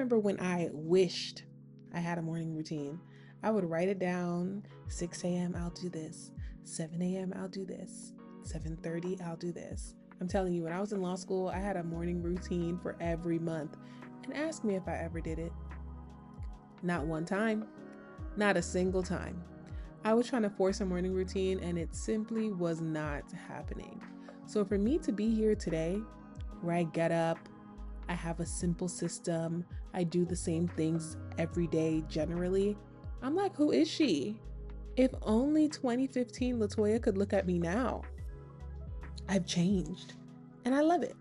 remember when I wished I had a morning routine. I would write it down. 6 a.m. I'll do this. 7 a.m. I'll do this. 7:30 I'll do this. I'm telling you, when I was in law school, I had a morning routine for every month. And ask me if I ever did it. Not one time. Not a single time. I was trying to force a morning routine and it simply was not happening. So for me to be here today, where I get up, I have a simple system, I do the same things every day generally, I'm like, who is she? If only 2015 Latoya could look at me now. I've changed and I love it.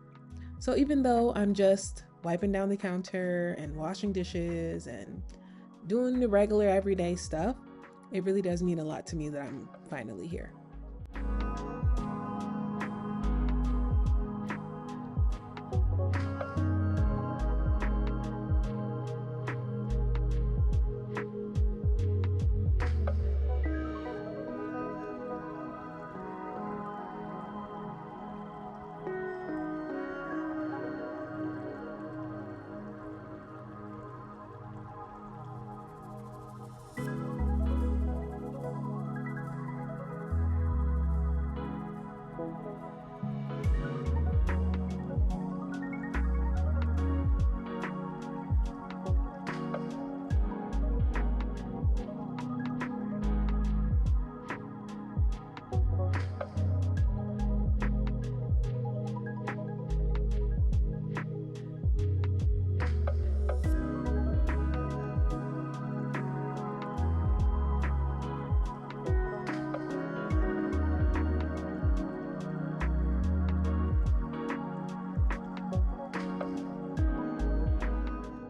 So even though I'm just wiping down the counter and washing dishes and doing the regular everyday stuff, it really does mean a lot to me that I'm finally here.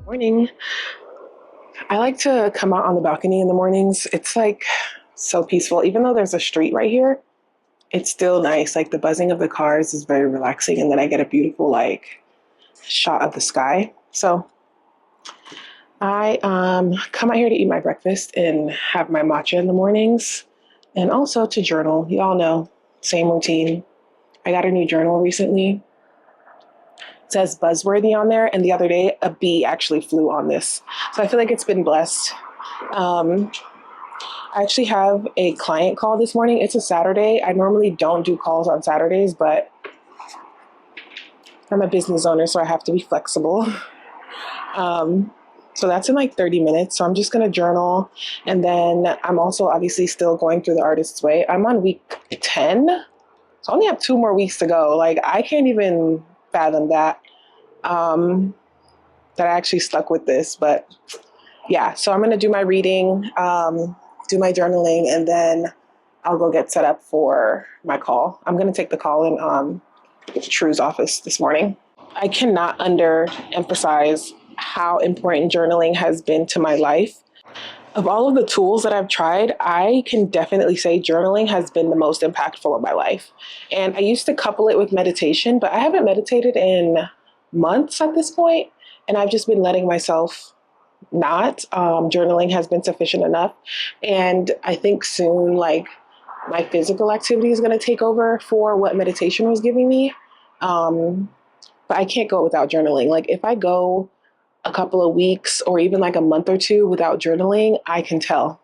Morning. I like to come out on the balcony in the mornings. It's like so peaceful. Even though there's a street right here, it's still nice. Like the buzzing of the cars is very relaxing. And then I get a beautiful like shot of the sky. So I come out here to eat my breakfast and have my matcha in the mornings and also to journal. You all know, same routine. I got a new journal recently. It says buzzworthy on there. And the other day, a bee actually flew on this. So I feel like it's been blessed. I actually have a client call this morning. It's a Saturday. I normally don't do calls on Saturdays, but I'm a business owner, so I have to be flexible. So that's in like 30 minutes. So I'm just going to journal. And then I'm also obviously still going through the Artist's Way. I'm on week 10. So I only have 2 more weeks to go. Like I can't even fathom that, that I actually stuck with this. But yeah, so I'm going to do my reading, do my journaling, and then I'll go get set up for my call. I'm going to take the call in True's office this morning. I cannot underemphasize how important journaling has been to my life. Of all of the tools that I've tried, I can definitely say journaling has been the most impactful in my life. And I used to couple it with meditation, but I haven't meditated in months at this point, and I've just been letting myself not. Journaling has been sufficient enough. And I think soon, like, my physical activity is going to take over for what meditation was giving me. But I can't go without journaling. Like if I go a couple of weeks or even like a month or 2 without journaling, I can tell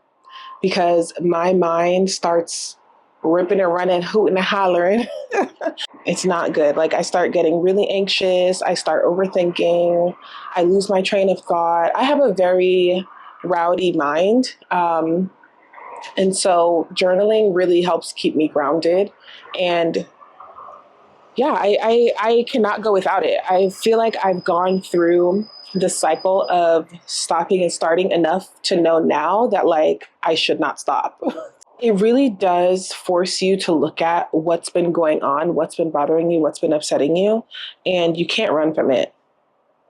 because my mind starts ripping and running, hooting and hollering. It's not good. Like I start getting really anxious. I start overthinking. I lose my train of thought. I have a very rowdy mind. And so journaling really helps keep me grounded. And yeah, I cannot go without it. I feel like I've gone through the cycle of stopping and starting enough to know now that like I should not stop. It really does force you to look at what's been going on, what's been bothering you, what's been upsetting you, and you can't run from it.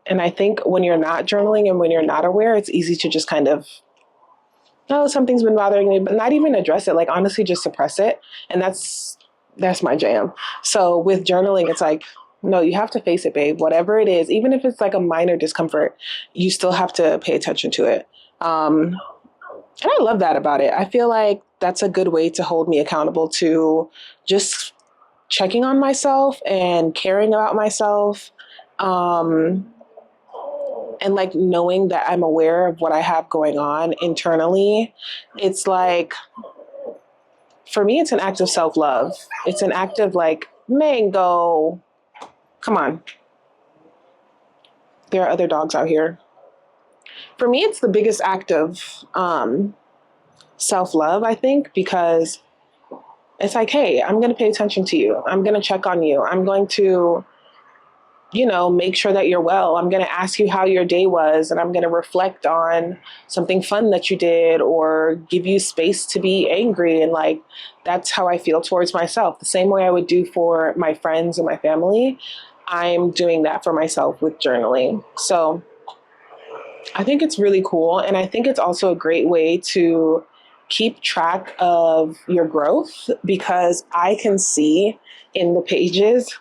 And I think when you're not journaling and when you're not aware, it's easy to just kind of, oh, something's been bothering me, but not even address it. Like honestly, just suppress it. And that's my jam. So with journaling, it's like, no, you have to face it, babe. Whatever it is, even if it's like a minor discomfort, you still have to pay attention to it. And I love that about it. I feel like that's a good way to hold me accountable to just checking on myself and caring about myself. and like knowing that I'm aware of what I have going on internally, it's like, for me, it's an act of self-love. It's an act of like, Mango, come on. There are other dogs out here. For me, it's the biggest act of self-love, I think, because it's like, hey, I'm going to pay attention to you. I'm going to check on you. I'm going to, make sure that you're well. I'm going to ask you how your day was, and I'm going to reflect on something fun that you did, or give you space to be angry. And like, that's how I feel towards myself. The same way I would do for my friends and my family, I'm doing that for myself with journaling. So I think it's really cool. And I think it's also a great way to keep track of your growth, because I can see in the pages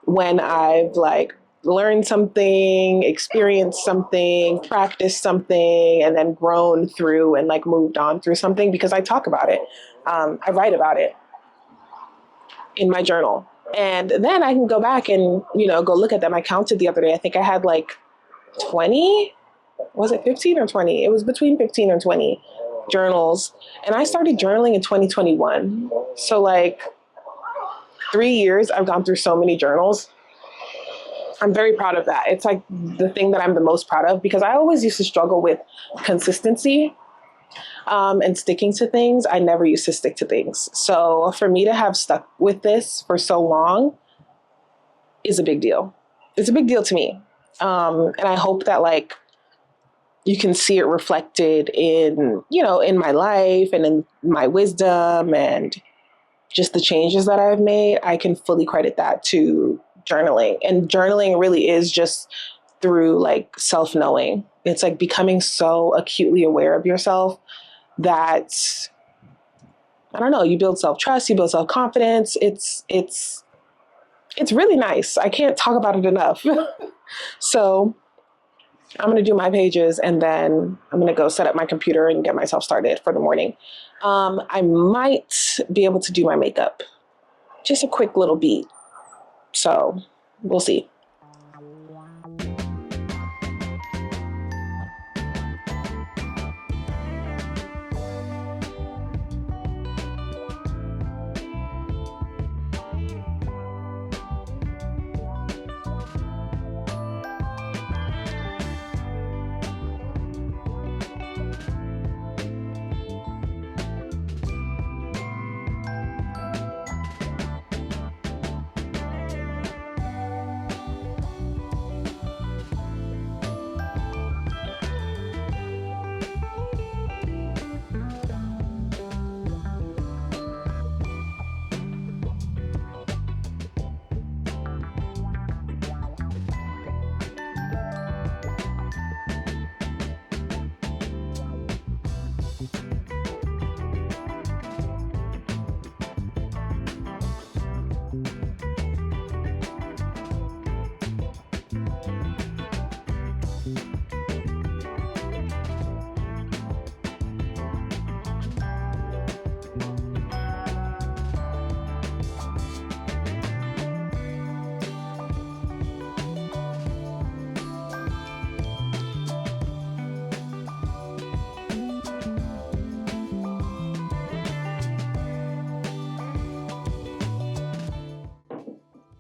when I've like learned something, experienced something, practiced something, and then grown through and like moved on through something, because I talk about it. I write about it in my journal. And then I can go back and, go look at them. I counted the other day. I think I had like 20, was it 15 or 20? It was between 15 and 20 journals. And I started journaling in 2021. So like 3 years, I've gone through so many journals. I'm very proud of that. It's like the thing that I'm the most proud of, because I always used to struggle with consistency and sticking to things. I never used to stick to things. So for me to have stuck with this for so long is a big deal. It's a big deal to me. And I hope that like you can see it reflected in, in my life and in my wisdom and just the changes that I've made. I can fully credit that to journaling. And journaling really is just through like self-knowing. It's like becoming so acutely aware of yourself that, I don't know, you build self-trust, you build self-confidence. It's really nice. I can't talk about it enough. So I'm going to do my pages, and then I'm going to go set up my computer and get myself started for the morning. I might be able to do my makeup, just a quick little beat. So we'll see.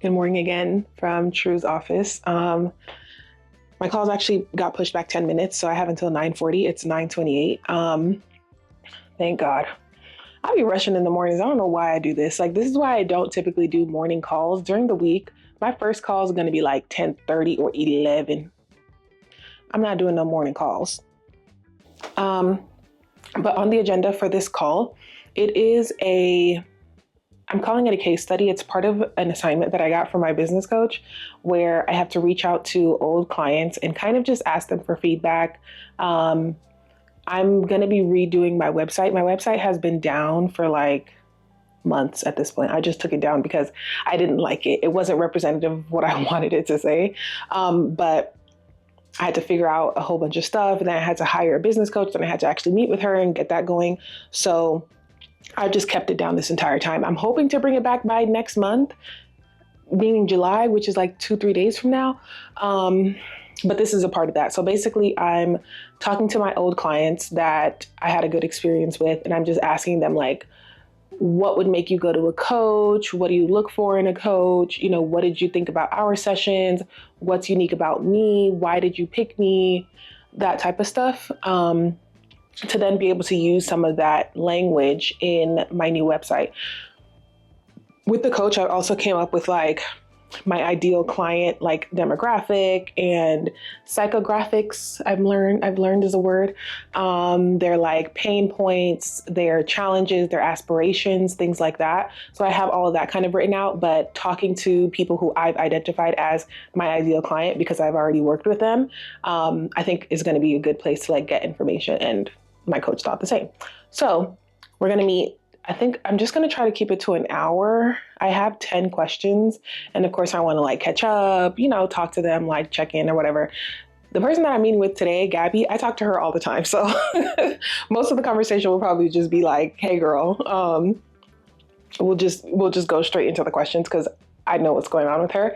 Good morning again from True's office. My calls actually got pushed back 10 minutes, so I have until 9:40. It's 9:28. Thank God. I'll be rushing in the mornings. I don't know why I do this. Like, this is why I don't typically do morning calls. During the week, my first call is going to be like 10:30 or 11. I'm not doing no morning calls. But on the agenda for this call, I'm calling it a case study. It's part of an assignment that I got from my business coach, where I have to reach out to old clients and kind of just ask them for feedback. I'm going to be redoing my website. My website has been down for like months at this point. I just took it down because I didn't like it. It wasn't representative of what I wanted it to say. But I had to figure out a whole bunch of stuff, and then I had to hire a business coach, and I had to actually meet with her and get that going. So I've just kept it down this entire time. I'm hoping to bring it back by next month, meaning July, which is like 2-3 days from now. But this is a part of that. So basically, I'm talking to my old clients that I had a good experience with, and I'm just asking them, like, what would make you go to a coach? What do you look for in a coach? You know, what did you think about our sessions? What's unique about me? Why did you pick me? That type of stuff. To then be able to use some of that language in my new website. With the coach, I also came up with like my ideal client, like demographic and psychographics. I've learned is a word. They're like pain points, their challenges, their aspirations, things like that. So I have all of that kind of written out, but talking to people who I've identified as my ideal client because I've already worked with them, I think is going to be a good place to like get information. And my coach thought the same. So we're going to meet. I think I'm just going to try to keep it to an hour. I have 10 questions. And of course, I want to like catch up, you know, talk to them, like check in or whatever. The person that I'm meeting with today, Gabby, I talk to her all the time. So most of the conversation will probably just be like, hey, girl, we'll just go straight into the questions because I know what's going on with her.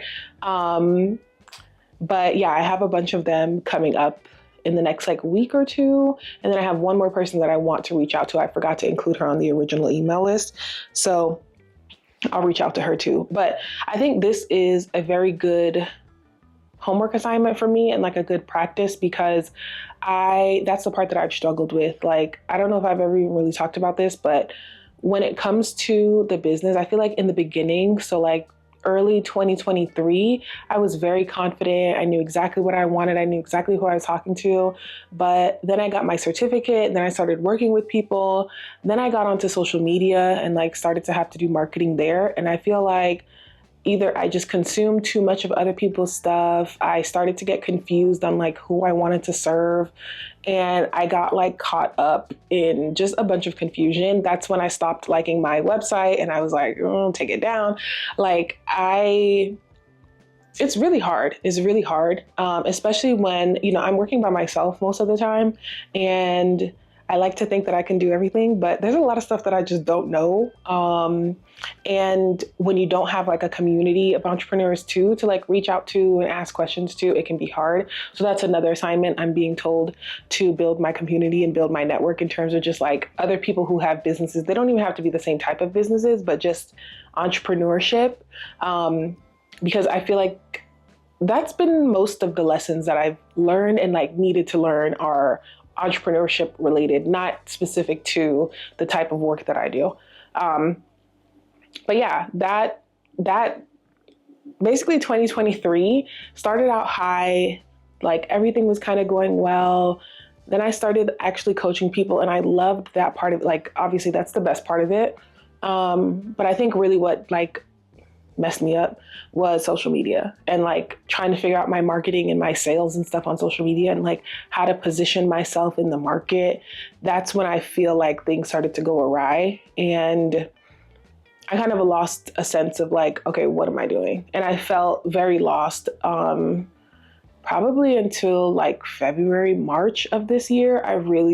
But yeah, I have a bunch of them coming up in the next like week or two. And then I have one more person that I want to reach out to. I forgot to include her on the original email list. So I'll reach out to her too. But I think this is a very good homework assignment for me and like a good practice because that's the part that I've struggled with. Like, I don't know if I've ever even really talked about this, but when it comes to the business, I feel like in the beginning, so like early 2023, I was very confident. I knew exactly what I wanted. I knew exactly who I was talking to. But then I got my certificate, and then I started working with people. Then I got onto social media and like started to have to do marketing there. And I feel like either I just consumed too much of other people's stuff. I started to get confused on like who I wanted to serve. And I got like caught up in just a bunch of confusion. That's when I stopped liking my website and I was like, oh, take it down. Like it's really hard. It's really hard. Especially when, you know, I'm working by myself most of the time. And I like to think that I can do everything, but there's a lot of stuff that I just don't know. And when you don't have like a community of entrepreneurs too, to like reach out to and ask questions to, it can be hard. So that's another assignment. I'm being told to build my community and build my network in terms of just like other people who have businesses. They don't even have to be the same type of businesses, but just entrepreneurship. Because I feel like that's been most of the lessons that I've learned and like needed to learn are entrepreneurship related, not specific to the type of work that I do. But yeah, that basically 2023 started out high, like everything was kind of going well. Then I started actually coaching people and I loved that part of it. Like, obviously that's the best part of it. But I think really what like messed me up was social media and like trying to figure out my marketing and my sales and stuff on social media and like how to position myself in the market. That's when I feel like things started to go awry and I kind of lost a sense of like, okay, what am I doing? And I felt very lost probably until like February, March of this year. I was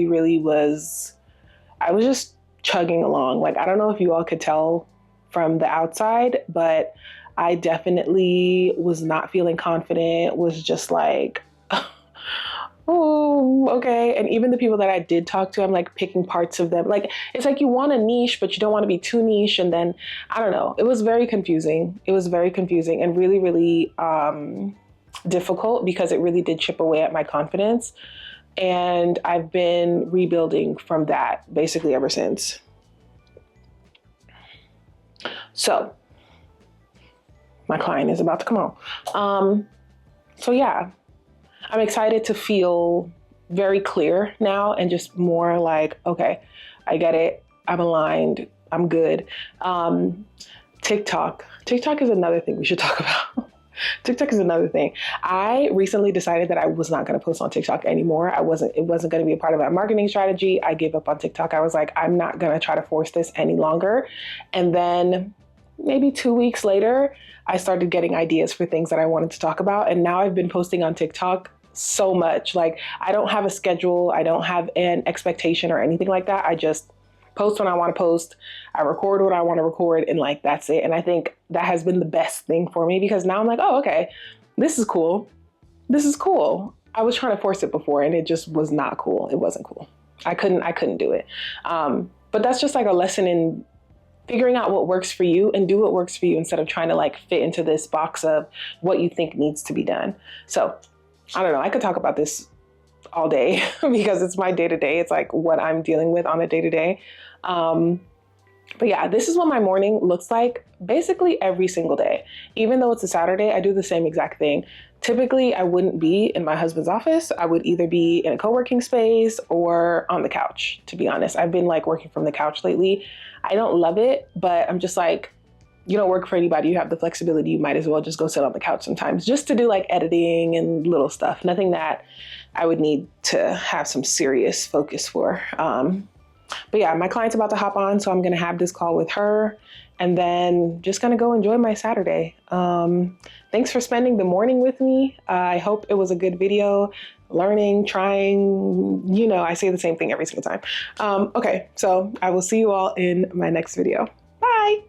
just chugging along. Like, I don't know if you all could tell from the outside, but I definitely was not feeling confident, was just like, oh, okay. And even the people that I did talk to, I'm like picking parts of them. Like, it's like you want a niche, but you don't want to be too niche. And then, I don't know, it was very confusing. It was very confusing and really, really difficult because it really did chip away at my confidence. And I've been rebuilding from that basically ever since. So my client is about to come on. So yeah, I'm excited to feel very clear now and just more like, okay, I get it. I'm aligned. I'm good. TikTok is another thing we should talk about. TikTok is another thing. I recently decided that I was not going to post on TikTok anymore. It wasn't going to be a part of my marketing strategy. I gave up on TikTok. I was like, I'm not going to try to force this any longer. And then maybe 2 weeks later, I started getting ideas for things that I wanted to talk about. And now I've been posting on TikTok so much. Like, I don't have a schedule. I don't have an expectation or anything like that. I just post when I want to post. I record what I want to record, and like, that's it. And I think that has been the best thing for me because now I'm like, oh, okay, this is cool. this is cool. I was trying to force it before and it just was not cool. It wasn't cool. I couldn't do it. But that's just like a lesson in figuring out what works for you and do what works for you instead of trying to like fit into this box of what you think needs to be done. So I don't know. I could talk about this all day because it's my day to day. It's like what I'm dealing with on a day to day. But yeah, this is what my morning looks like basically every single day. Even though it's a Saturday, I do the same exact thing. Typically, I wouldn't be in my husband's office. I would either be in a co-working space or on the couch, to be honest. I've been like working from the couch lately. I don't love it, but I'm just like, you don't work for anybody. You have the flexibility. You might as well just go sit on the couch sometimes just to do like editing and little stuff. Nothing that I would need to have some serious focus for. But yeah, my client's about to hop on, so I'm going to have this call with her and then just going to go enjoy my Saturday. Thanks for spending the morning with me. I hope it was a good video. Learning, trying, you know, I say the same thing every single time. Okay, so I will see you all in my next video. Bye.